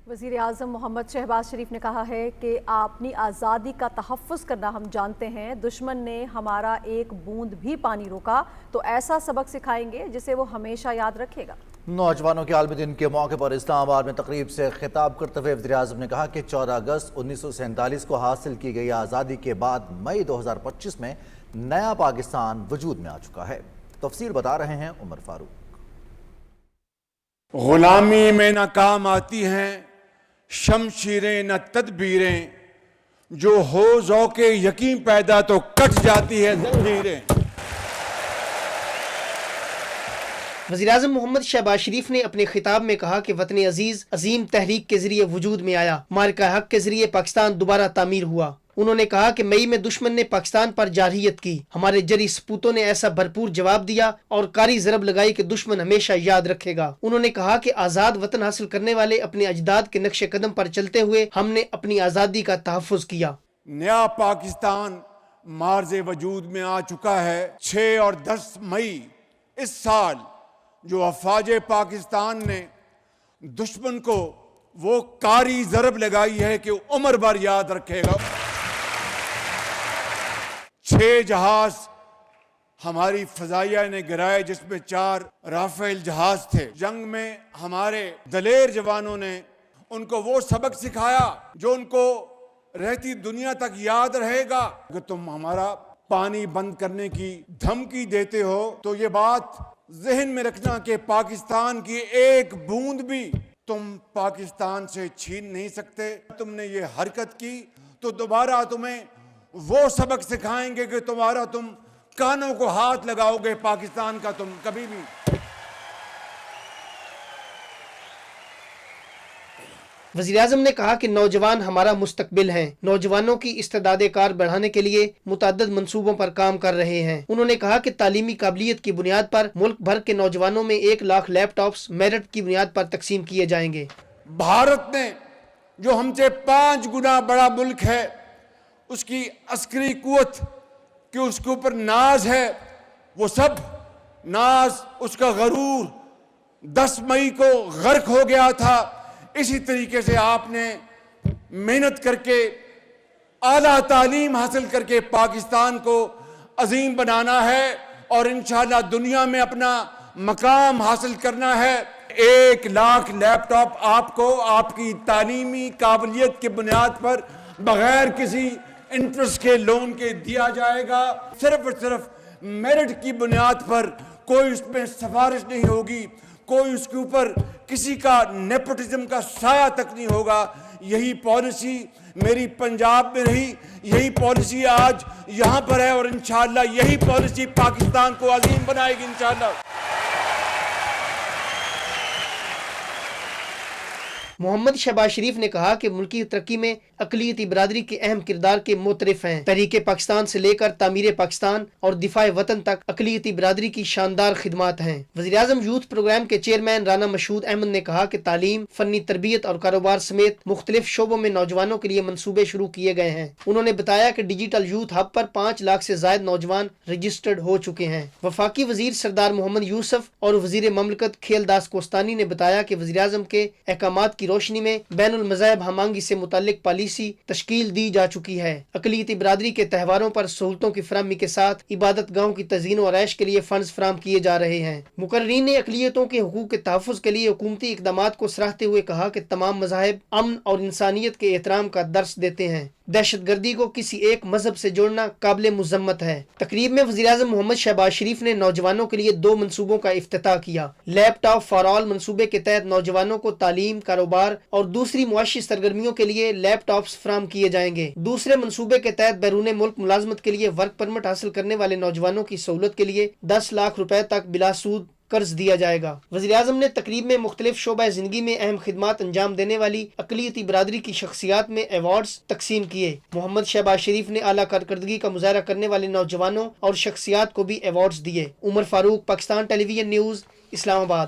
وزیر اعظم محمد شہباز شریف نے کہا ہے کہ اپنی آزادی کا تحفظ کرنا ہم جانتے ہیں، دشمن نے ہمارا ایک بوند بھی پانی روکا تو ایسا سبق سکھائیں گے جسے وہ ہمیشہ یاد رکھے گا۔ نوجوانوں کے عالمی دن کے موقع پر اسلام آباد میں تقریب سے خطاب کرتے ہوئے وزیر اعظم نے کہا کہ 14 اگست 1947 کو حاصل کی گئی آزادی کے بعد مئی 2025 میں نیا پاکستان وجود میں آ چکا ہے۔ تفصیل بتا رہے ہیں عمر فاروق۔ غلامی میں نہ کام آتی ہیں شمشیریں نہ تدبیریں، جو ہو ذوق یقین پیدا تو کٹ جاتی ہے زنجیریں۔ وزیراعظم محمد شہباز شریف نے اپنے خطاب میں کہا کہ وطن عزیز عظیم تحریک کے ذریعے وجود میں آیا، مارکہ حق کے ذریعے پاکستان دوبارہ تعمیر ہوا۔ انہوں نے کہا کہ مئی میں دشمن نے پاکستان پر جارحیت کی، ہمارے جری سپوتوں نے ایسا بھرپور جواب دیا اور کاری ضرب لگائی کہ دشمن ہمیشہ یاد رکھے گا۔ انہوں نے کہا کہ آزاد وطن حاصل کرنے والے اپنے اجداد کے نقش قدم پر چلتے ہوئے ہم نے اپنی آزادی کا تحفظ کیا۔ نیا پاکستان مارز وجود میں آ چکا ہے۔ 6 اور 10 مئی اس سال جو افواج پاکستان نے دشمن کو وہ کاری ضرب لگائی ہے کہ عمر بھر یاد رکھے گا۔ 6 جہاز ہماری فضائیہ نے گرائے، جس میں 4 رافیل جہاز تھے۔ جنگ میں ہمارے دلیر جوانوں نے ان کو وہ سبق سکھایا جو ان کو رہتی دنیا تک یاد رہے گا۔ کہ تم ہمارا پانی بند کرنے کی دھمکی دیتے ہو تو یہ بات ذہن میں رکھنا کہ پاکستان کی ایک بوند بھی تم پاکستان سے چھین نہیں سکتے۔ تم نے یہ حرکت کی تو دوبارہ تمہیں وہ سبق سکھائیں گے کہ تم کانوں کو ہاتھ لگاؤ گے پاکستان کا تم کبھی بھی۔ وزیراعظم نے کہا کہ نوجوان ہمارا مستقبل ہیں، نوجوانوں کی استعداد کار بڑھانے کے لیے متعدد منصوبوں پر کام کر رہے ہیں۔ انہوں نے کہا کہ تعلیمی قابلیت کی بنیاد پر ملک بھر کے نوجوانوں میں 1 لاکھ لیپ ٹاپس میرٹ کی بنیاد پر تقسیم کیے جائیں گے۔ بھارت نے جو ہم سے 5 گنا بڑا ملک ہے، اس کی عسکری قوت کہ اس کے اوپر ناز ہے، وہ سب ناز، اس کا غرور 10 مئی کو غرق ہو گیا تھا۔ اسی طریقے سے آپ نے محنت کر کے اعلیٰ تعلیم حاصل کر کے پاکستان کو عظیم بنانا ہے اور انشاءاللہ دنیا میں اپنا مقام حاصل کرنا ہے۔ 1 لاکھ لیپ ٹاپ آپ کو آپ کی تعلیمی قابلیت کی بنیاد پر بغیر کسی انٹرسٹ کے لون کے دیا جائے گا۔ صرف اور صرف میرٹ کی بنیاد پر، کوئی اس میں سفارش نہیں ہوگی، کوئی اس کے اوپر کسی کا نیپوٹزم کا سایہ تک نہیں ہوگا۔ یہی پالیسی میری پنجاب میں رہی، یہی پالیسی آج یہاں پر ہے اور انشاءاللہ یہی پالیسی پاکستان کو عظیم بنائے گی انشاءاللہ۔ محمد شہباز شریف نے کہا کہ ملکی ترقی میں اقلیتی برادری کے اہم کردار کے معترف ہیں۔ تحریک پاکستان سے لے کر تعمیر پاکستان اور دفاع وطن تک اقلیتی برادری کی شاندار خدمات ہیں۔ وزیراعظم یوتھ پروگرام کے چیئرمین رانا مشہود احمد نے کہا کہ تعلیم، فنی تربیت اور کاروبار سمیت مختلف شعبوں میں نوجوانوں کے لیے منصوبے شروع کیے گئے ہیں۔ انہوں نے بتایا کہ ڈیجیٹل یوتھ ہب پر 5 لاکھ سے زائد نوجوان رجسٹرڈ ہو چکے ہیں۔ وفاقی وزیر سردار محمد یوسف اور وزیر مملکت کھیل داس کوستانی نے بتایا کہ وزیراعظم کے احکامات کی روشنی میں بین المذاہب ہمانگی سے متعلق پالیسی تشکیل دی جا چکی ہے۔ اقلیتی برادری کے تہواروں پر سہولتوں کی فراہمی کے ساتھ عبادت گاہوں کی تزئین و آرائش کے لیے فنڈز فراہم کیے جا رہے ہیں۔ مقررین نے اقلیتوں کے حقوق کے تحفظ کے لیے حکومتی اقدامات کو سراہتے ہوئے کہا کہ تمام مذاہب امن اور انسانیت کے احترام کا درس دیتے ہیں۔ دہشت گردی کو کسی ایک مذہب سے جوڑنا قابل مذمت ہے۔ تقریب میں وزیراعظم محمد شہباز شریف نے نوجوانوں کے لیے 2 منصوبوں کا افتتاح کیا۔ لیپ ٹاپ فار آل منصوبے کے تحت نوجوانوں کو تعلیم، کاروبار اور دوسری معاشی سرگرمیوں کے لیے لیپ ٹاپس فراہم کیے جائیں گے۔ دوسرے منصوبے کے تحت بیرون ملک ملازمت کے لیے ورک پرمٹ حاصل کرنے والے نوجوانوں کی سہولت کے لیے 10 لاکھ روپے تک بلا سود قرض دیا جائے گا۔ وزیراعظم نے تقریب میں مختلف شعبہ زندگی میں اہم خدمات انجام دینے والی اقلیتی برادری کی شخصیات میں ایوارڈز تقسیم کیے۔ محمد شہباز شریف نے اعلیٰ کارکردگی کا مظاہرہ کرنے والے نوجوانوں اور شخصیات کو بھی ایوارڈز دیے۔ عمر فاروق، پاکستان ٹیلی ویژن نیوز، اسلام آباد۔